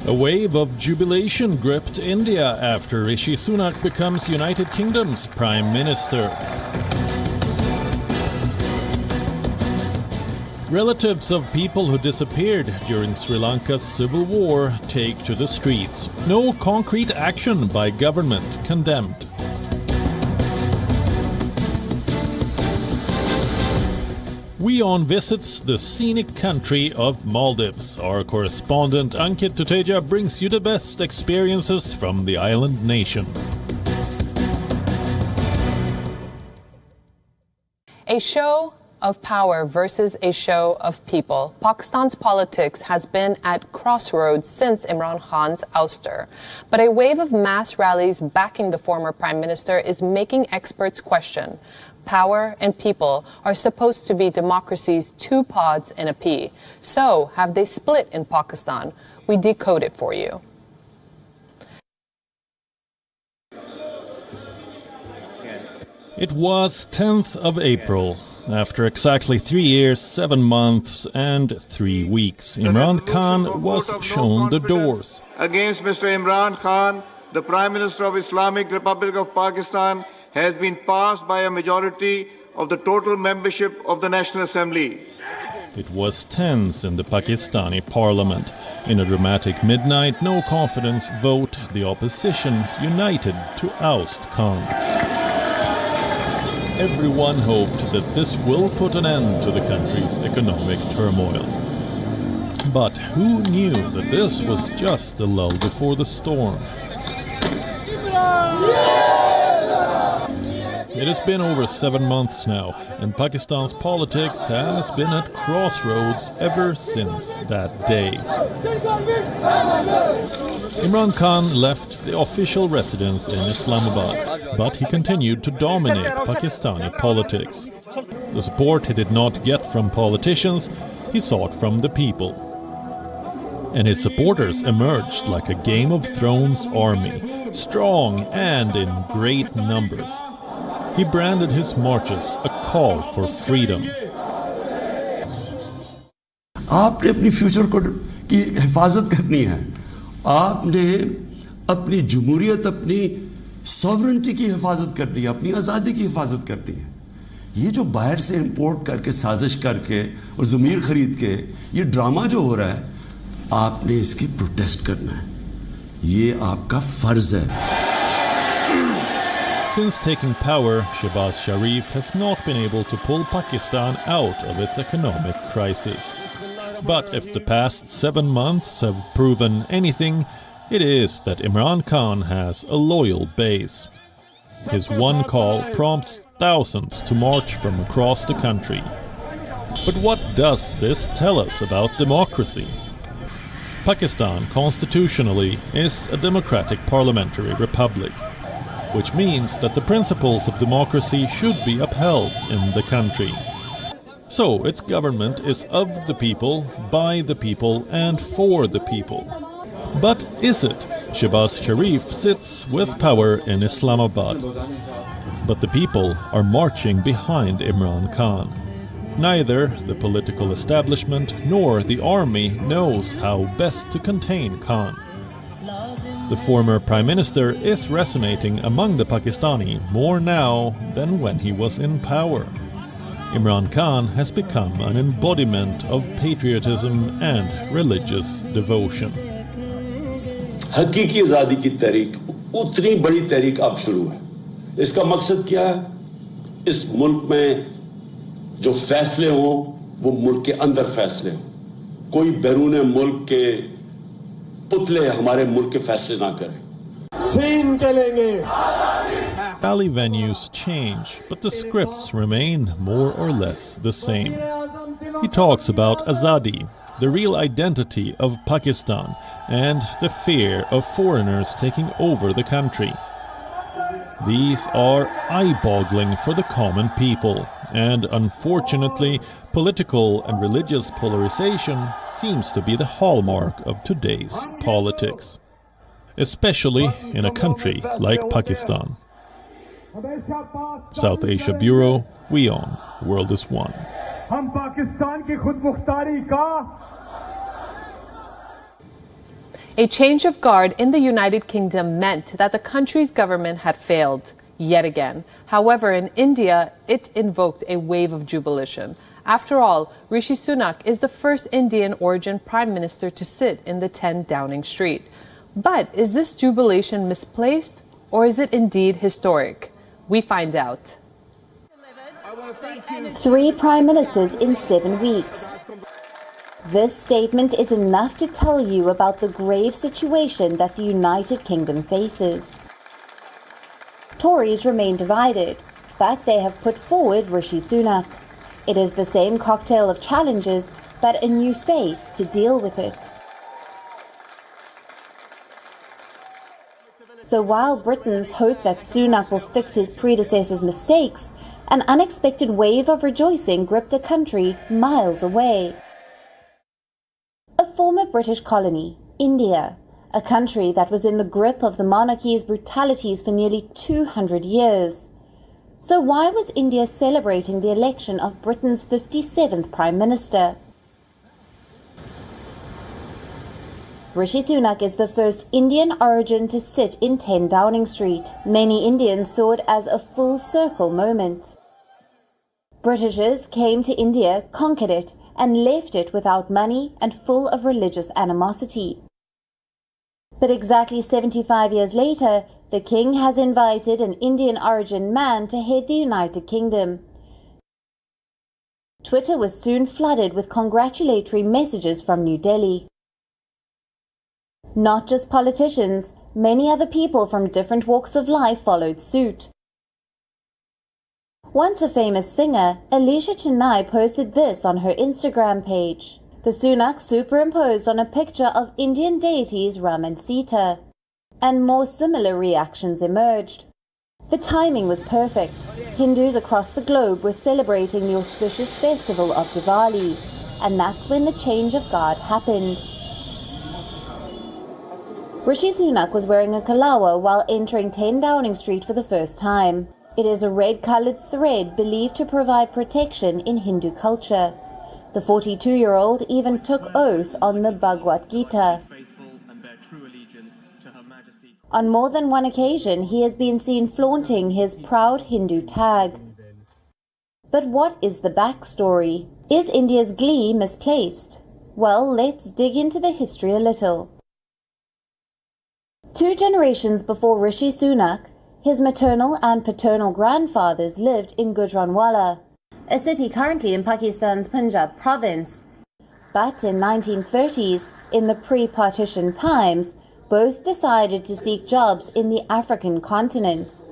A wave of jubilation gripped India after Rishi Sunak becomes United Kingdom's Prime Minister. Relatives of people who disappeared during Sri Lanka's civil war take to the streets. No concrete action by government condemned. WION visits the scenic country of Maldives. Our correspondent Ankit Tuteja brings you the best experiences from the island nation. A show of power versus a show of people. Pakistan's politics has been at crossroads since Imran Khan's ouster. But a wave of mass rallies backing the former prime minister is making experts question. Power and people are supposed to be democracy's two pods in a pea. So, have they split in Pakistan? We decode it for you. It was 10th of April. After exactly 3 years, 7 months and 3 weeks, Imran Khan was shown the doors. Against Mr. Imran Khan, the Prime Minister of Islamic Republic of Pakistan has been passed by a majority of the total membership of the National Assembly. It was tense in the Pakistani parliament. In a dramatic midnight, no confidence vote, the opposition united to oust Khan. Everyone hoped that this will put an end to the country's economic turmoil. But who knew that this was just a lull before the storm? It has been over 7 months now, and Pakistan's politics has been at crossroads ever since that day. Imran Khan left the official residence in Islamabad, but he continued to dominate Pakistani politics. The support he did not get from politicians, he sought from the people. And his supporters emerged like a Game of Thrones army, strong and in great numbers. He branded his marches a call for freedom. आपने अपनी future को की हिफाजत करनी है. आपने अपनी जमहूरियत, अपनी सॉवरेनिटी की हिफाजत करनी है, अपनी आज़ादी की हिफाजत करनी है. ये जो बाहर से इंपोर्ट करके, साजिश करके और ज़मीर खरीद के ये ड्रामा जो हो रहा है, आपने इसकी प्रोटेस्ट करना है. ये आपका फर्ज है. Since taking power, Shehbaz Sharif has not been able to pull Pakistan out of its economic crisis. But if the past 7 months have proven anything, it is that Imran Khan has a loyal base. His one call prompts thousands to march from across the country. But what does this tell us about democracy? Pakistan constitutionally is a democratic parliamentary republic, which means that the principles of democracy should be upheld in the country. So, its government is of the people, by the people, and for the people. But is it? Shehbaz Sharif sits with power in Islamabad. But the people are marching behind Imran Khan. Neither the political establishment nor the army knows how best to contain Khan. The former Prime Minister is resonating among the Pakistani more now than when he was in power. Imran Khan has become an embodiment of patriotism and religious devotion. हकीकी आज़ादी की तहरीक उतनी बड़ी तहरीक अब शुरू है. इसका मकसद क्या है? इस मुल्क में जो फैसले हों वो मुल्क के अंदर फैसले हों. कोई बैरून मुल्क के पुतले हमारे मुल्क के फैसले ना करें. Rally venues change, but the scripts remain more or less the same. He talks about Azadi, the real identity of Pakistan, and the fear of foreigners taking over the country. These are eye-boggling for the common people, and unfortunately, political and religious polarization seems to be the hallmark of today's politics, especially in a country like Pakistan. South Asia Bureau, WION, The World is One. A change of guard in the United Kingdom meant that the country's government had failed yet again. However, in India, it invoked a wave of jubilation. After all, Rishi Sunak is the first Indian origin Prime Minister to sit in the 10 Downing Street. But is this jubilation misplaced, or is it indeed historic? We find out. 3 Prime Ministers in 7 weeks. This statement is enough to tell you about the grave situation that the United Kingdom faces. Tories remain divided, but they have put forward Rishi Sunak. It is the same cocktail of challenges, but a new face to deal with it. So while Britons hope that Sunak will fix his predecessor's mistakes, an unexpected wave of rejoicing gripped a country miles away. A former British colony, India, a country that was in the grip of the monarchy's brutalities for nearly 200 years. So why was India celebrating the election of Britain's 57th Prime Minister? Rishi Sunak is the first Indian origin to sit in 10 Downing Street. Many Indians saw it as a full circle moment. Britishers came to India, conquered it, and left it without money and full of religious animosity. But exactly 75 years later, the King has invited an Indian origin man to head the United Kingdom. Twitter was soon flooded with congratulatory messages from New Delhi. Not just politicians, many other people from different walks of life followed suit. Once a famous singer, Alicia Chennai posted this on her Instagram page. The Sunak superimposed on a picture of Indian deities Ram and Sita, and more similar reactions emerged. The timing was perfect. Hindus across the globe were celebrating the auspicious festival of Diwali, and that's when the change of guard happened. Rishi Sunak was wearing a kalawa while entering 10 Downing Street for the first time. It is a red-coloured thread believed to provide protection in Hindu culture. The 42-year-old even took oath on the Bhagavad Gita. On more than one occasion, he has been seen flaunting his proud Hindu tag. But what is the backstory? Is India's glee misplaced? Well, let's dig into the history a little. 2 generations before Rishi Sunak, his maternal and paternal grandfathers lived in Gujranwala, a city currently in Pakistan's Punjab province. But in 1930s, in the pre-partition times, both decided to seek jobs in the African continent.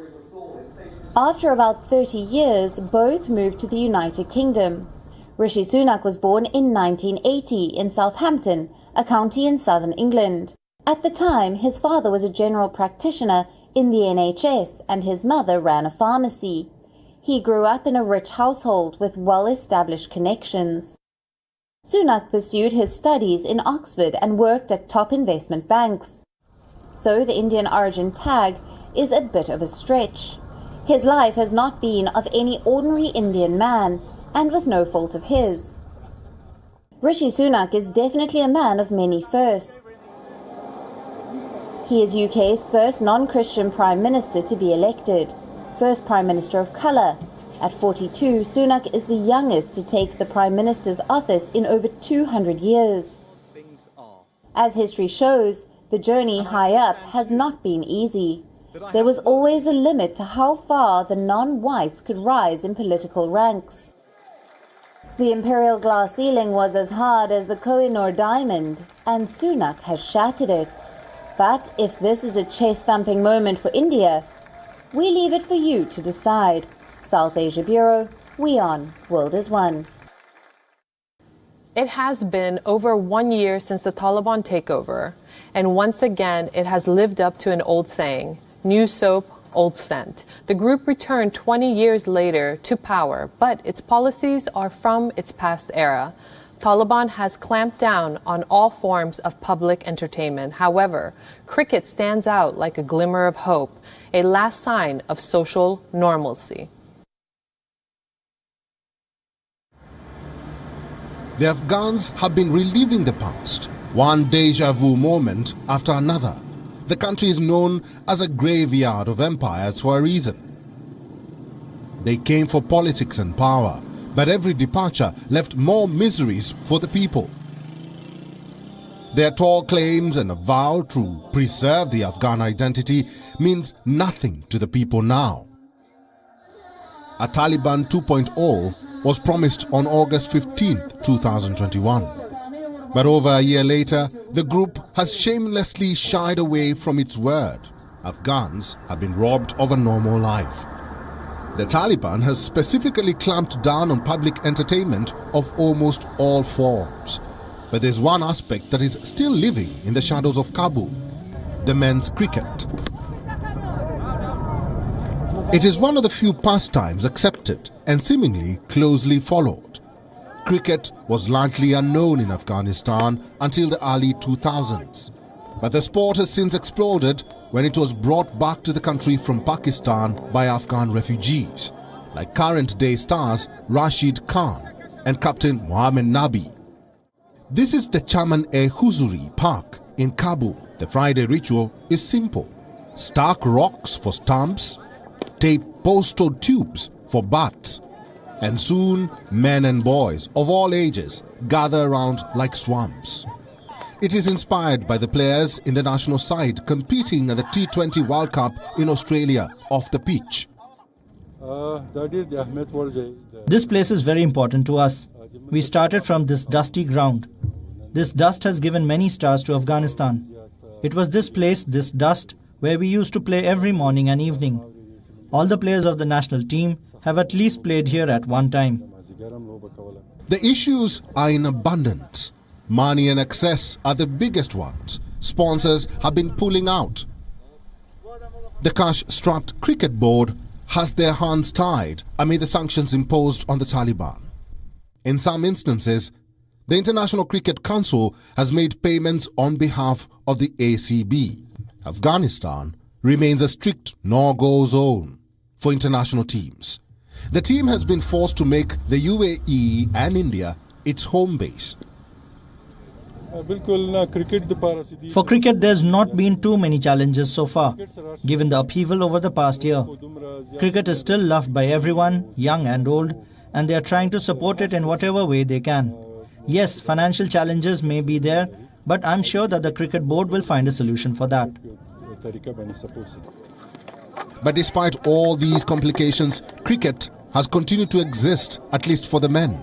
After about 30 years, both moved to the United Kingdom. Rishi Sunak was born in 1980 in Southampton, a county in southern England. At the time, his father was a general practitioner in the NHS and his mother ran a pharmacy. He grew up in a rich household with well-established connections. Sunak pursued his studies in Oxford and worked at top investment banks. So the Indian origin tag is a bit of a stretch. His life has not been of any ordinary Indian man, and with no fault of his. Rishi Sunak is definitely a man of many firsts. He is UK's first non-Christian Prime Minister to be elected, first Prime Minister of colour. At 42, Sunak is the youngest to take the Prime Minister's office in over 200 years. As history shows, the journey high up has not been easy. There was always a limit to how far the non-whites could rise in political ranks. The imperial glass ceiling was as hard as the Koh-i-Noor diamond, and Sunak has shattered it. But if this is a chest-thumping moment for India, we leave it for you to decide. South Asia Bureau, WION, World is One. It has been over 1 year since the Taliban takeover, and once again it has lived up to an old saying, new soap, old scent. The group returned 20 years later to power, but its policies are from its past era. Taliban has clamped down on all forms of public entertainment. However, cricket stands out like a glimmer of hope, a last sign of social normalcy. The Afghans have been reliving the past, One deja vu moment after another. The country is known as a graveyard of empires for a reason. They came for politics and power, but every departure left more miseries for the people. Their tall claims and a vow to preserve the Afghan identity means nothing to the people now. A Taliban 2.0 was promised on August 15, 2021. But over a year later, the group has shamelessly shied away from its word. Afghans have been robbed of a normal life. The Taliban has specifically clamped down on public entertainment of almost all forms. But there's one aspect that is still living in the shadows of Kabul: the men's cricket. It is one of the few pastimes accepted and seemingly closely followed. Cricket was largely unknown in Afghanistan until the early 2000s. But the sport has since exploded when it was brought back to the country from Pakistan by Afghan refugees, like current-day stars Rashid Khan and Captain Mohammed Nabi. This is the Chaman-e-Huzuri Park in Kabul. The Friday ritual is simple: stack rocks for stumps, tape postcode tubes for bats, and soon men and boys of all ages gather around like swamps. It is inspired by the players in the national side competing at the T20 World Cup in Australia off the pitch. This place is very important to us. We started from this dusty ground. This dust has given many stars to Afghanistan. It was this place, this dust, where we used to play every morning and evening. All the players of the national team have at least played here at one time. The issues are in abundance. Money and access are the biggest ones. Sponsors have been pulling out. The cash-strapped cricket board has their hands tied amid the sanctions imposed on the Taliban. In some instances, the International Cricket Council has made payments on behalf of the ACB. Afghanistan remains a strict no-go zone for international teams. The team has been forced to make the UAE and India its home base. For cricket, there's not been too many challenges so far, given the upheaval over the past year. Cricket is still loved by everyone, young and old, and they are trying to support it in whatever way they can. Yes, financial challenges may be there, but I'm sure that the cricket board will find a solution for that. But despite all these complications, cricket has continued to exist, at least for the men.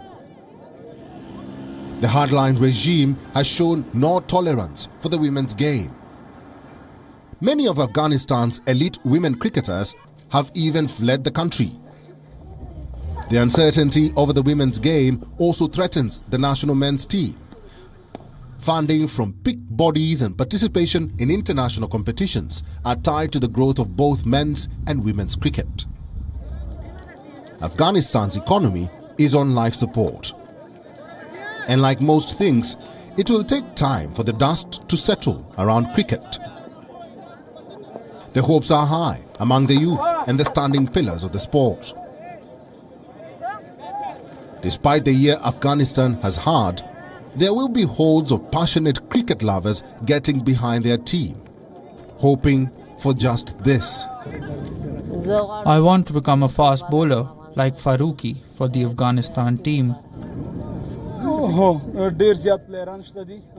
The hardline regime has shown no tolerance for the women's game. Many of Afghanistan's elite women cricketers have even fled the country. The uncertainty over the women's game also threatens the national men's team. Funding from picked bodies and participation in international competitions are tied to the growth of both men's and women's cricket. Afghanistan's economy is on life support. And like most things, it will take time for the dust to settle around cricket. The hopes are high among the youth and the standing pillars of the sport. Despite the year Afghanistan has had, there will be hordes of passionate cricket lovers getting behind their team, hoping for just this. I want to become a fast bowler like Farooqi for the Afghanistan team.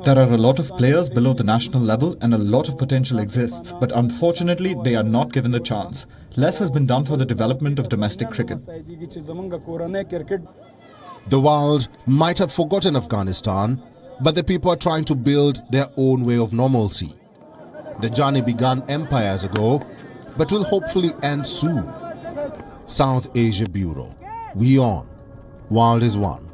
There are a lot of players below the national level and a lot of potential exists, but unfortunately they are not given the chance. Less has been done for the development of domestic cricket. The world might have forgotten Afghanistan, but the people are trying to build their own way of normalcy. The journey began empires ago, but will hopefully end soon. South Asia Bureau. WION. World is one.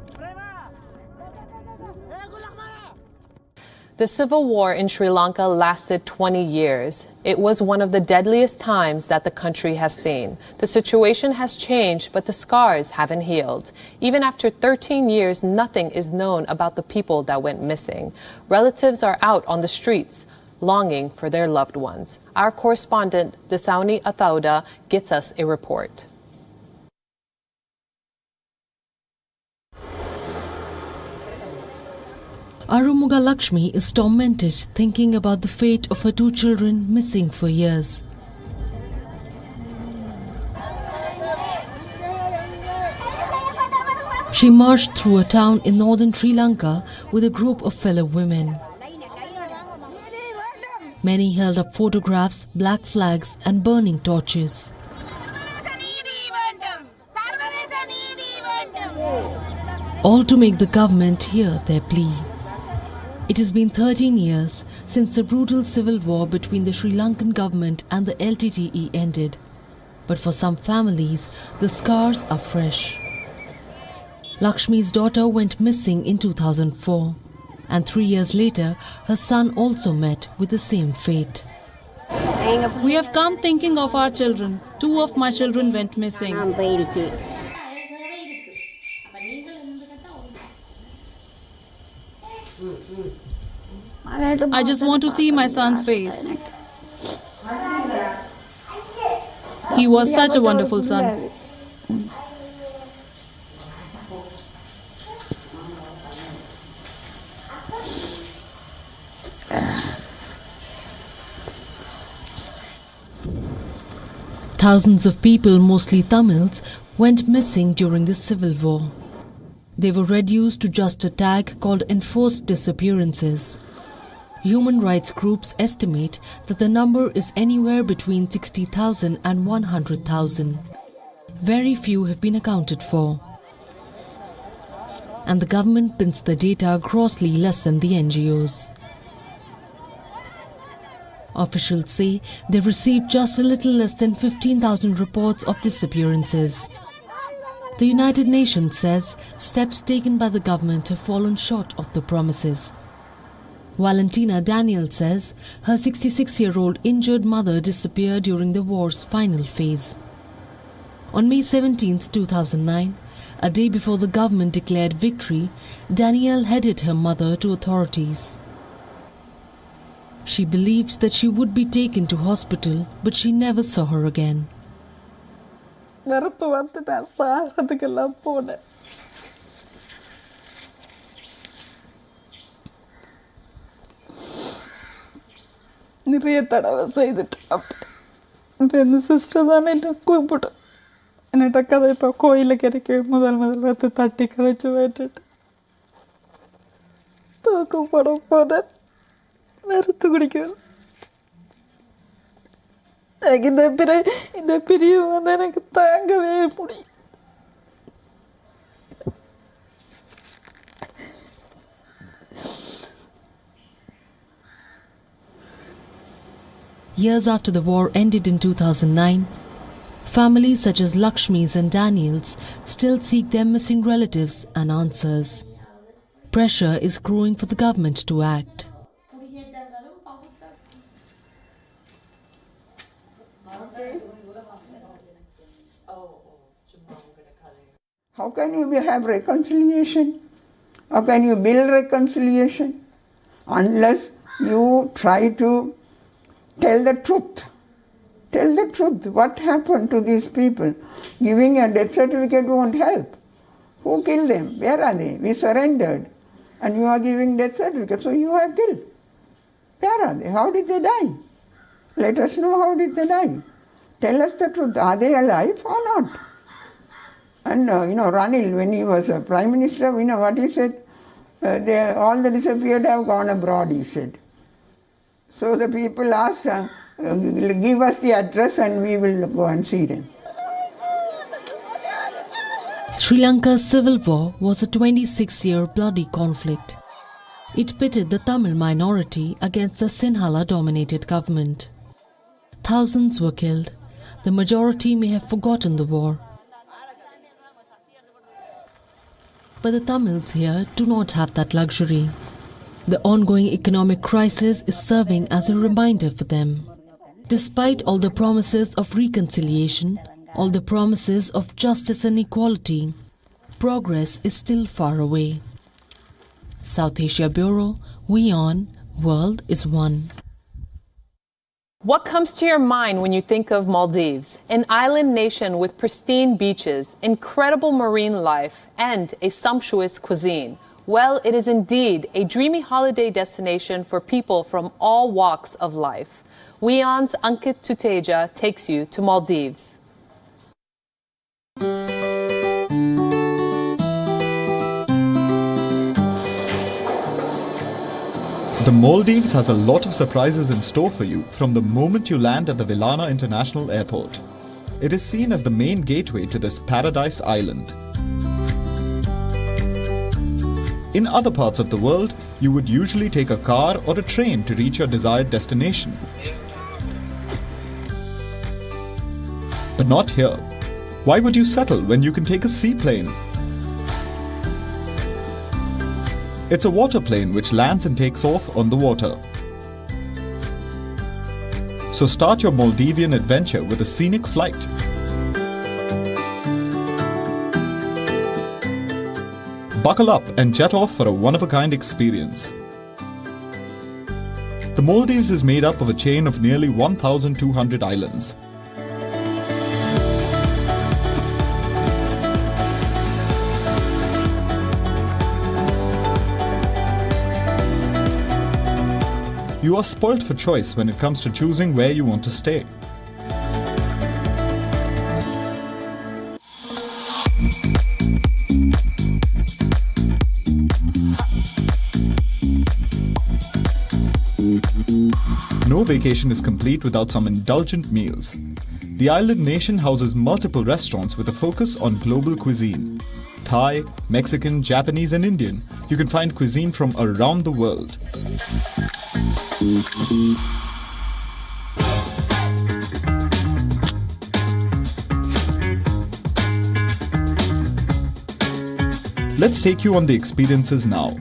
The civil war in Sri Lanka lasted 20 years. It was one of the deadliest times that the country has seen. The situation has changed, but the scars haven't healed. Even after 13 years, nothing is known about the people that went missing. Relatives are out on the streets, longing for their loved ones. Our correspondent, Desauni Athauda, gets us a report. Arumuga Lakshmi is tormented thinking about the fate of her 2 children missing for years. She marched through a town in northern Sri Lanka with a group of fellow women. Many held up photographs, black flags and burning torches. All to make the government hear their plea. It has been 13 years since the brutal civil war between the Sri Lankan government and the LTTE ended. But for some families, the scars are fresh. Lakshmi's daughter went missing in 2004, and 3 years later, her son also met with the same fate. We have come thinking of our children. 2 of my children went missing. I just want to see my son's face. He was such a wonderful son. Thousands of people, mostly Tamils, went missing during the civil war. They were reduced to just a tag called enforced disappearances. Human rights groups estimate that the number is anywhere between 60,000 and 100,000. Very few have been accounted for. And the government pins the data grossly less than the NGOs. Officials say they've received just a little less than 15,000 reports of disappearances. The United Nations says steps taken by the government have fallen short of the promises. Valentina Daniel says her 66-year-old injured mother disappeared during the war's final phase. On May 17, 2009, a day before the government declared victory, Danielle headed her mother to authorities. She believed that she would be taken to hospital, but she never saw her again. நிறைய தடவை செய்துட்டேன். இப்போ இந்த sister தானே என்ன கூப்பிட்டு என்னட்ட கதை இப்போ கோயிலுக்கு இறக்கி முதல் வந்து தட்டி கதைச்சு போயிட்டு தூக்கப்பட போனேன். நிறுத்து குடிக்கணும். எனக்கு இந்த பிரிவு வந்து எனக்கு தாங்கவே முடியும். Years after the war ended in 2009, families such as Lakshmi's and Daniel's still seek their missing relatives and answers. Pressure is growing for the government to act. How can you have reconciliation? How can you build reconciliation? Unless you try to tell the truth. Tell the truth. What happened to these people? Giving a death certificate won't help. Who killed them? Where are they? We surrendered. And you are giving death certificate. So you have killed. Where are they? How did they die? Let us know how did they die. Tell us the truth. Are they alive or not? And Ranil, when he was a Prime Minister, what he said? All the disappeared have gone abroad, he said. So the people asked, give us the address and we will go and see them. Sri Lanka's civil war was a 26-year bloody conflict. It pitted the Tamil minority against the Sinhala-dominated government. Thousands were killed. The majority may have forgotten the war. But the Tamils here do not have that luxury. The ongoing economic crisis is serving as a reminder for them. Despite all the promises of reconciliation, all the promises of justice and equality, progress is still far away. South Asia Bureau, WION, World is One. What comes to your mind when you think of Maldives, an island nation with pristine beaches, incredible marine life, and a sumptuous cuisine? Well, it is indeed a dreamy holiday destination for people from all walks of life. WION's Ankit Tuteja takes you to Maldives. The Maldives has a lot of surprises in store for you from the moment you land at the Villana International Airport. It is seen as the main gateway to this paradise island. In other parts of the world, you would usually take a car or a train to reach your desired destination. But not here. Why would you settle when you can take a seaplane? It's a waterplane which lands and takes off on the water. So start your Maldivian adventure with a scenic flight. Buckle up and jet off for a one-of-a-kind experience. The Maldives is made up of a chain of nearly 1,200 islands. You are spoilt for choice when it comes to choosing where you want to stay. No vacation is complete without some indulgent meals. The island nation houses multiple restaurants with a focus on global cuisine. Thai, Mexican, Japanese and Indian. You can find cuisine from around the world. Let's take you on the experiences now.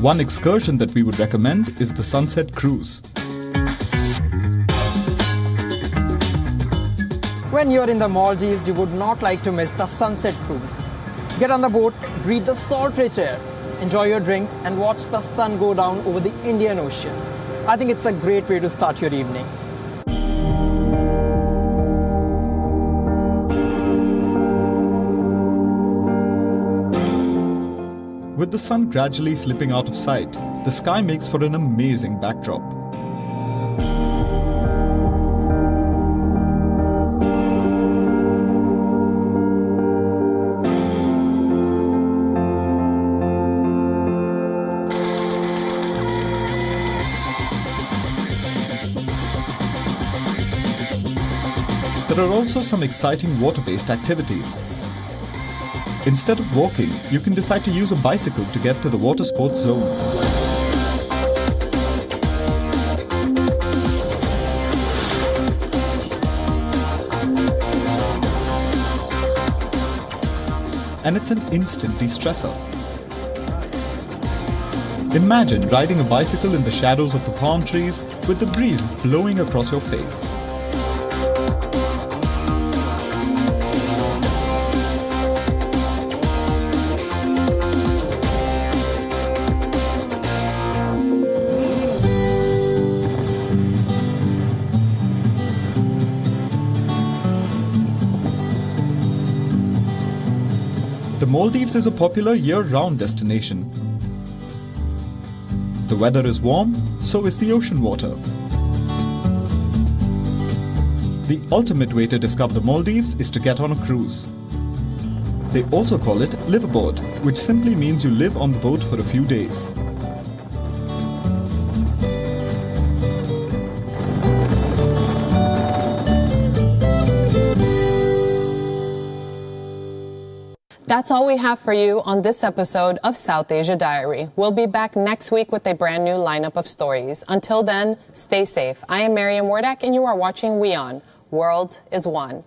One excursion that we would recommend is the Sunset Cruise. When you're in the Maldives, you would not like to miss the Sunset Cruise. Get on the boat, breathe the salt-rich air, enjoy your drinks and watch the sun go down over the Indian Ocean. I think it's a great way to start your evening. With the sun gradually slipping out of sight, the sky makes for an amazing backdrop. There are also some exciting water-based activities. Instead of walking, you can decide to use a bicycle to get to the water sports zone. And it's an instant de-stressor. Imagine riding a bicycle in the shadows of the palm trees with the breeze blowing across your face. The Maldives is a popular year-round destination. The weather is warm, so is the ocean water. The ultimate way to discover the Maldives is to get on a cruise. They also call it live aboard, which simply means you live on the boat for a few days. That's all we have for you on this episode of South Asia Diary. We'll be back next week with a brand new lineup of stories. Until then, stay safe. I am Mariam Wardak and you are watching WION. World is One.